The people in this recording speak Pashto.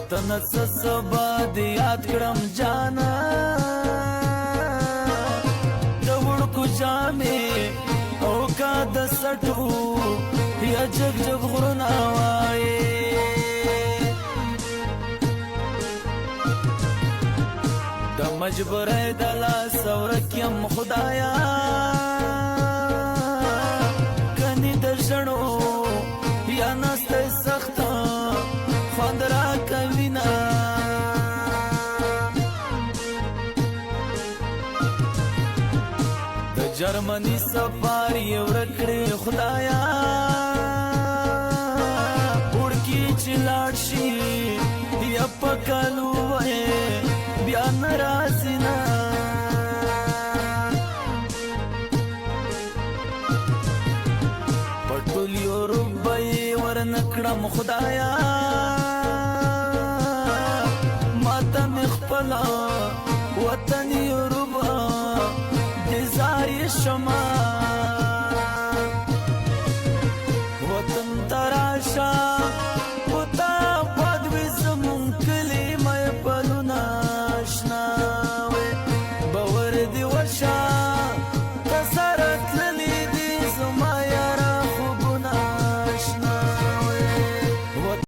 وطن سبا دی یاد کړم جانا د وړکو جامې او کا د سټو یا جگ جگ غرونه وایي د مجبورۍ د لاس ورکیم خدایا کني د ژړو یا نسته سخته خوند را کوي نه د جرمني سفر یې ورکړې خدایا وړکي چې لاړ شي یا په کالو وایي بیا نه راځي نه په ټول یورپ به یې ورنکړم خدایا ماته مې خپله وطن یورپ د زار یې شمه